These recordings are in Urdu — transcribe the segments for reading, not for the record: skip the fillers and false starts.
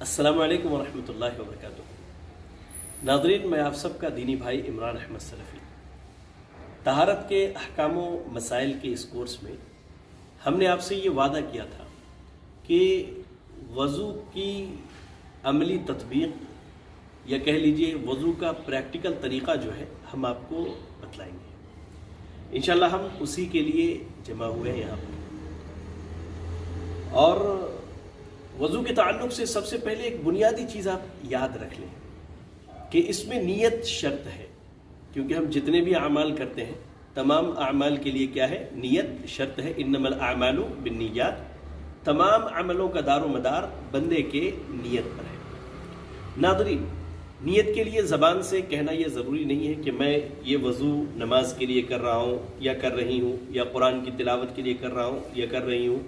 السلام علیکم ورحمۃ اللہ وبرکاتہ۔ ناظرین، میں آپ سب کا دینی بھائی عمران احمد سلفی۔ طہارت کے احکام و مسائل کے اس کورس میں ہم نے آپ سے یہ وعدہ کیا تھا کہ وضو کی عملی تطبیق یا کہہ لیجئے وضو کا پریکٹیکل طریقہ جو ہے ہم آپ کو بتلائیں گے۔ انشاءاللہ ہم اسی کے لیے جمع ہوئے ہیں یہاں پر۔ اور وضو کے تعلق سے سب سے پہلے ایک بنیادی چیز آپ یاد رکھ لیں کہ اس میں نیت شرط ہے، کیونکہ ہم جتنے بھی اعمال کرتے ہیں تمام اعمال کے لیے کیا ہے؟ نیت شرط ہے۔ انما الاعمال بالنیات، تمام عملوں کا دار و مدار بندے کے نیت پر ہے۔ ناظرین، نیت کے لیے زبان سے کہنا یہ ضروری نہیں ہے کہ میں یہ وضو نماز کے لیے کر رہا ہوں یا کر رہی ہوں، یا قرآن کی تلاوت کے لیے کر رہا ہوں یا کر رہی ہوں،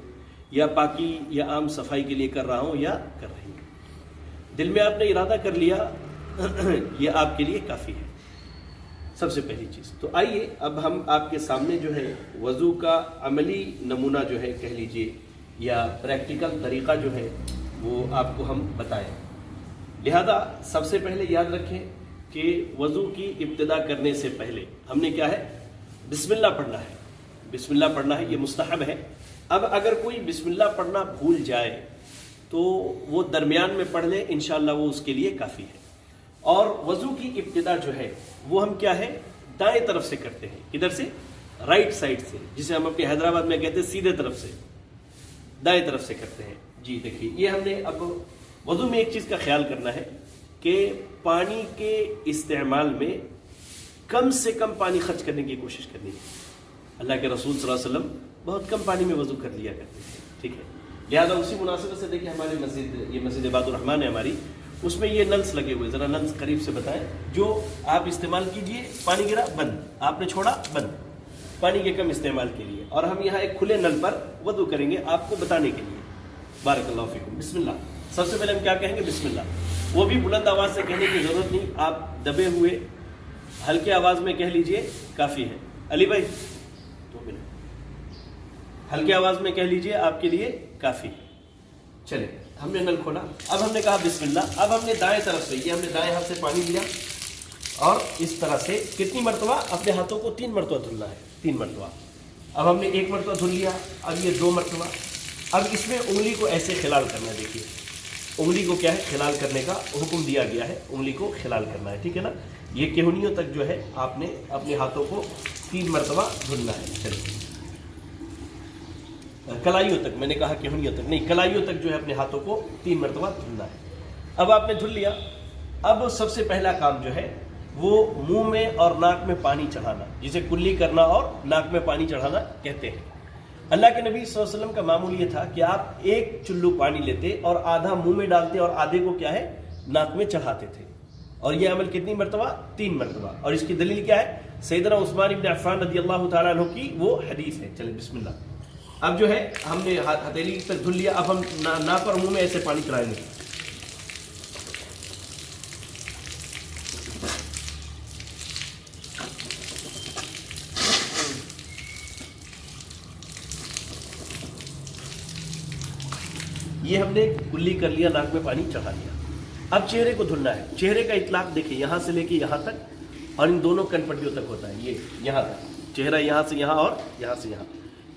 یا پاکی یا عام صفائی کے لیے کر رہا ہوں یا کر رہی ہوں۔ دل میں آپ نے ارادہ کر لیا، یہ آپ کے لیے کافی ہے، سب سے پہلی چیز۔ تو آئیے اب ہم آپ کے سامنے جو ہے وضو کا عملی نمونہ جو ہے کہہ لیجئے یا پریکٹیکل طریقہ جو ہے وہ آپ کو ہم بتائیں۔ لہذا سب سے پہلے یاد رکھیں کہ وضو کی ابتدا کرنے سے پہلے ہم نے کیا ہے؟ بسم اللہ پڑھنا ہے۔ بسم اللہ پڑھنا ہے، یہ مستحب ہے۔ اب اگر کوئی بسم اللہ پڑھنا بھول جائے تو وہ درمیان میں پڑھ لے، انشاءاللہ وہ اس کے لیے کافی ہے۔ اور وضو کی ابتدا جو ہے وہ ہم کیا ہے؟ دائیں طرف سے کرتے ہیں۔ کدھر سے؟ رائٹ سائڈ سے، جسے ہم اپنے حیدرآباد میں کہتے ہیں سیدھے طرف سے، دائیں طرف سے کرتے ہیں۔ جی دیکھیے، یہ ہم نے اب وضو میں ایک چیز کا خیال کرنا ہے کہ پانی کے استعمال میں کم سے کم پانی خرچ کرنے کی کوشش کرنی ہے۔ اللہ کے رسول صلی اللہ علیہ وسلم بہت کم پانی میں وضو کر لیا کرتے تھے، ٹھیک ہے؟ لہٰذا اسی مناسبت سے دیکھیں ہماری مسجد، یہ مسجد عباد الرحمن ہے ہماری، اس میں یہ نلس لگے ہوئے، ذرا نلس قریب سے بتائیں، جو آپ استعمال کیجئے، پانی گرا بند، آپ نے چھوڑا بند، پانی کے کم استعمال کے لیے۔ اور ہم یہاں ایک کھلے نل پر وضو کریں گے آپ کو بتانے کے لیے۔ بارک اللہ فیکم۔ بسم اللہ، سب سے پہلے ہم کیا کہیں گے؟ بسم اللہ۔ وہ بھی بلند آواز سے کہنے کی ضرورت نہیں، آپ دبے ہوئے ہلکے آواز میں کہہ لیجئے، کافی ہے۔ علی بھائی ہلکی آواز میں کہہ لیجئے، آپ کے لیے کافی۔ چلے، ہم نے نل کھولا، اب ہم نے کہا بسم اللہ۔ اب ہم نے دائیں طرف سے، یہ ہم نے دائیں ہاتھ سے پانی لیا اور اس طرح سے کتنی مرتبہ؟ اپنے ہاتھوں کو 3 مرتبہ دھلنا ہے، 3 مرتبہ۔ اب ہم نے 1 مرتبہ دھل لیا، اب یہ 2 مرتبہ۔ اب اس میں انگلی کو ایسے خلال کرنا ہے، دیکھیے انگلی کو کیا ہے؟ خلال کرنے کا حکم دیا گیا ہے، انگلی کو خلال کرنا ہے، ٹھیک ہے نا؟ یہ کہنیوں تک جو ہے آپ نے اپنے ہاتھوں کو 3 مرتبہ دھلنا ہے۔ چلیے، کلائیوں تک، میں نے کہا کہنیوں تک نہیں، کلائیوں تک جو ہے اپنے ہاتھوں کو 3 مرتبہ دھلنا ہے۔ اب آپ نے دھل لیا، اب سب سے پہلا کام جو ہے وہ منہ میں اور ناک میں پانی چڑھانا، جسے کلی کرنا اور ناک میں پانی چڑھانا کہتے ہیں۔ اللہ کے نبی صلی اللہ علیہ وسلم کا معمول یہ تھا کہ آپ 1 چلو پانی لیتے اور آدھا منہ میں ڈالتے اور آدھے کو کیا ہے؟ ناک میں چڑھاتے تھے۔ اور یہ عمل کتنی مرتبہ؟ 3 مرتبہ۔ اور اس کی دلیل کیا ہے؟ سیدنا عثمان بن عفان رضی اللہ تعالیٰ عنہ کی وہ حدیث ہے۔ چلیں بسم اللہ۔ اب جو ہے ہم نے ہتھیلی تک دھل لیا، اب ہم ناک اور منہ میں ایسے پانی چڑھائیں گے۔ یہ ہم نے کلی کر لیا، ناک میں پانی چڑھا لیا۔ اب چہرے کو دھلنا ہے۔ چہرے کا اطلاق دیکھیں، یہاں سے لے کے یہاں تک، اور ان دونوں کن پٹیوں تک ہوتا ہے، یہ یہاں تک، چہرہ یہاں سے یہاں اور یہاں سے یہاں۔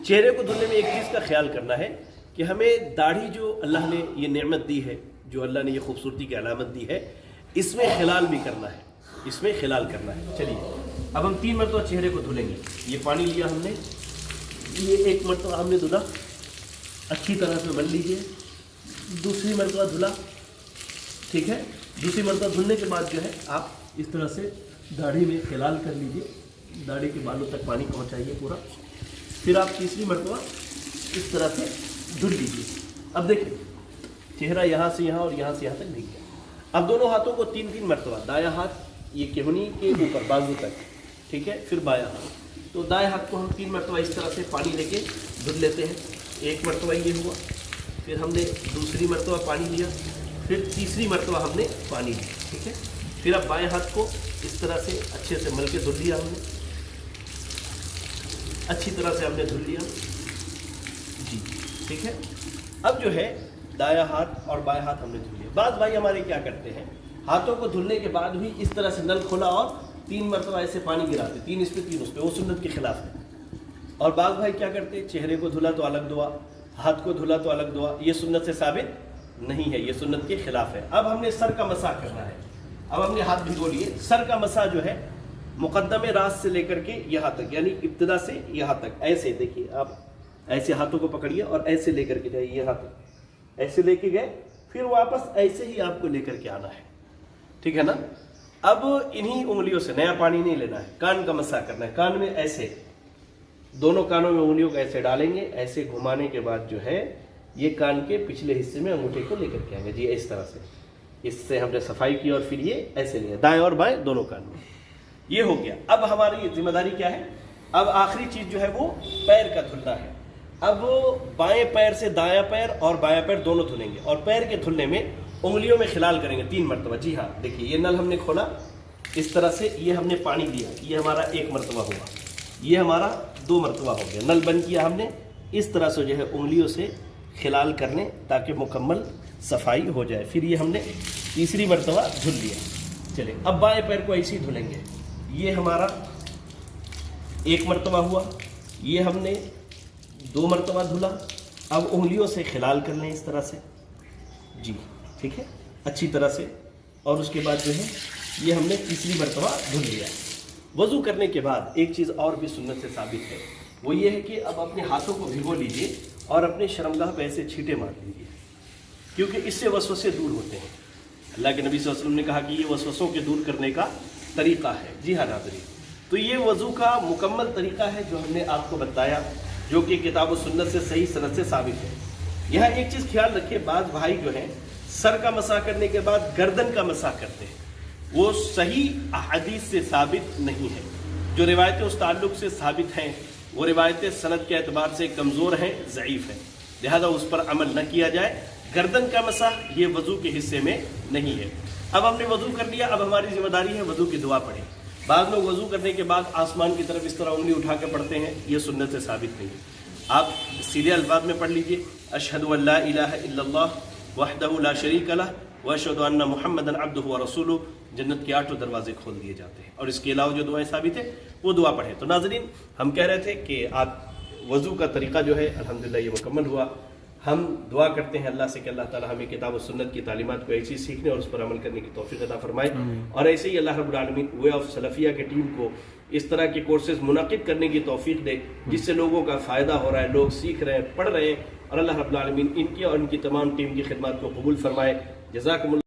چہرے کو دھلنے میں ایک چیز کا خیال کرنا ہے کہ ہمیں داڑھی جو اللہ نے یہ نعمت دی ہے، جو اللہ نے یہ خوبصورتی کی علامت دی ہے، اس میں خلال بھی کرنا ہے، اس میں خلال کرنا ہے۔ چلیے، اب ہم 3 مرتبہ چہرے کو دھلیں گے۔ یہ پانی لیا ہم نے، یہ 1 مرتبہ ہم نے دھلا، اچھی طرح سے مل لیجیے۔ دوسری مرتبہ دھلا، ٹھیک ہے؟ دوسری مرتبہ دھلنے کے بعد جو ہے آپ اس طرح سے داڑھی میں خلال کر لیجیے، داڑھی کے بالوں تک پانی پہنچائیے پورا۔ پھر آپ تیسری مرتبہ اس طرح سے دھل لیجیے۔ اب دیکھیں، چہرہ یہاں سے یہاں اور یہاں سے یہاں تک بھیگ گیا۔ اب دونوں ہاتھوں کو 3 مرتبہ، دایاں ہاتھ یہ کہنی کے اوپر بازو تک، ٹھیک ہے؟ پھر بایاں ہاتھ، تو دائیں ہاتھ کو ہم 3 مرتبہ اس طرح سے پانی لے کے دھل لیتے ہیں۔ 1 مرتبہ یہ ہوا، پھر ہم نے دوسری مرتبہ پانی لیا، پھر تیسری مرتبہ ہم نے پانی لیا، ٹھیک ہے؟ پھر اب بائیں ہاتھ کو اس طرح سے اچھے سے مل کے دھل لیا ہم نے، اچھی طرح سے ہم نے دھل لیا، جی ٹھیک ہے؟ اب جو ہے دایاں ہاتھ اور بائیں ہاتھ ہم نے دھل لیا. بعض بھائی ہمارے کیا کرتے ہیں، ہاتھوں کو دھلنے کے بعد بھی اس طرح سے نل کھولا اور 3 مرتبہ ایسے پانی گراتے، 3 اس پہ 3 اس پہ، وہ سنت کے خلاف ہے. اور بعض بھائی کیا کرتے ہیں، چہرے کو دھلا تو الگ دعا، ہاتھ کو دھلا تو الگ دعا. یہ سنت سے ثابت نہیں ہے، یہ سنت کے خلاف ہے. اب ہم نے سر کا مسح کرنا ہے. اب ہم نے ہاتھ بھگو لیے. سر کا مسح جو ہے مقدم راس سے لے کر کے یہاں تک، یعنی ابتدا سے یہاں تک، ایسے دیکھیے آپ ایسے ہاتھوں کو پکڑیے اور ایسے لے کر کے جائیے یہاں تک، ایسے لے کے گئے، پھر واپس ایسے ہی آپ کو لے کر کے آنا ہے. ٹھیک ہے نا. اب انہی انگلیوں سے، نیا پانی نہیں لینا ہے، کان کا مسح کرنا ہے. کان میں ایسے دونوں کانوں میں انگلیوں کو ایسے ڈالیں گے، ایسے گھمانے کے بعد جو ہے یہ کان کے پچھلے حصے میں انگوٹھے کو لے کر کے آئیں گے. جی اس طرح سے، اس سے ہم نے صفائی کی اور پھر یہ ایسے لیا، دائیں اور بائیں دونوں کان میں. یہ ہو گیا. اب ہماری ذمہ داری کیا ہے؟ اب آخری چیز جو ہے وہ پیر کا دھلنا ہے. اب بائیں پیر سے دایاں پیر اور بایاں پیر دونوں دھلیں گے، اور پیر کے دھلنے میں انگلیوں میں خلال کریں گے 3 مرتبہ. جی ہاں دیکھیے، یہ نل ہم نے کھولا اس طرح سے، یہ ہم نے پانی لیا، یہ ہمارا 1 مرتبہ ہوا، یہ ہمارا 2 مرتبہ ہو گیا. نل بند کیا ہم نے، اس طرح سے جو ہے انگلیوں سے خلال کرنے تاکہ مکمل صفائی ہو جائے. پھر یہ ہم نے تیسری مرتبہ دھل لیا. چلے اب بائیں پیر کو ایسے ہی دھلیں گے. یہ ہمارا 1 مرتبہ ہوا، یہ ہم نے 2 مرتبہ دھلا. اب انگلیوں سے خلال کر لیں اس طرح سے. جی ٹھیک ہے، اچھی طرح سے. اور اس کے بعد جو ہے یہ ہم نے تیسری مرتبہ دھل لیا. وضو کرنے کے بعد ایک چیز اور بھی سنت سے ثابت ہے، وہ یہ ہے کہ اب اپنے ہاتھوں کو بھگو لیجئے اور اپنے شرمگاہ پہ ایسے چھینٹے مار لیجئے، کیونکہ اس سے وسوسے دور ہوتے ہیں. اللہ کے نبی صلی اللہ علیہ وسلم نے کہا کہ یہ وسوسوں کے دور کرنے کا طریقہ ہے. جی ہاں ناظرین، تو یہ وضو کا مکمل طریقہ ہے جو ہم نے آپ کو بتایا، جو کہ کتاب و سنت سے صحیح سند سے ثابت ہے. یہاں ایک چیز خیال رکھیے، بعض بھائی جو ہیں سر کا مسح کرنے کے بعد گردن کا مسح کرتے ہیں، وہ صحیح احادیث سے ثابت نہیں ہے. جو روایتیں اس تعلق سے ثابت ہیں وہ روایتیں سند کے اعتبار سے کمزور ہیں، ضعیف ہیں، لہذا اس پر عمل نہ کیا جائے. گردن کا مسح یہ وضو کے حصے میں نہیں ہے. اب ہم نے وضو کر لیا، اب ہماری ذمہ داری ہے وضو کی دعا پڑھیں. بعض لوگ وضو کرنے کے بعد آسمان کی طرف اس طرح انگلی اٹھا کے پڑھتے ہیں، یہ سنت سے ثابت نہیں ہے. آپ سیدھے الفاظ میں پڑھ لیجئے، اشہد ان لا الہ الا اللہ وحدہ لا شریک لہ واشہد ان محمدا عبدہ ورسولہ. جنت کے 8 دروازے کھول دیے جاتے ہیں. اور اس کے علاوہ جو دعائیں ثابت ہیں وہ دعا پڑھیں. تو ناظرین، ہم کہہ رہے تھے کہ آپ وضو کا طریقہ جو ہے الحمدللہ یہ مکمل ہوا. ہم دعا کرتے ہیں اللہ سے کہ اللہ تعالی ہمیں کتاب و سنت کی تعلیمات کو ایسی سیکھنے اور اس پر عمل کرنے کی توفیق عطا فرمائے. اور ایسے ہی اللہ رب العالمین وے آف سلفیہ کے ٹیم کو اس طرح کے کورسز منعقد کرنے کی توفیق دے جس سے لوگوں کا فائدہ ہو رہا ہے، لوگ سیکھ رہے ہیں، پڑھ رہے ہیں. اور اللہ رب العالمین ان کی اور ان کی تمام ٹیم کی خدمات کو قبول فرمائے. جزاکم اللہ.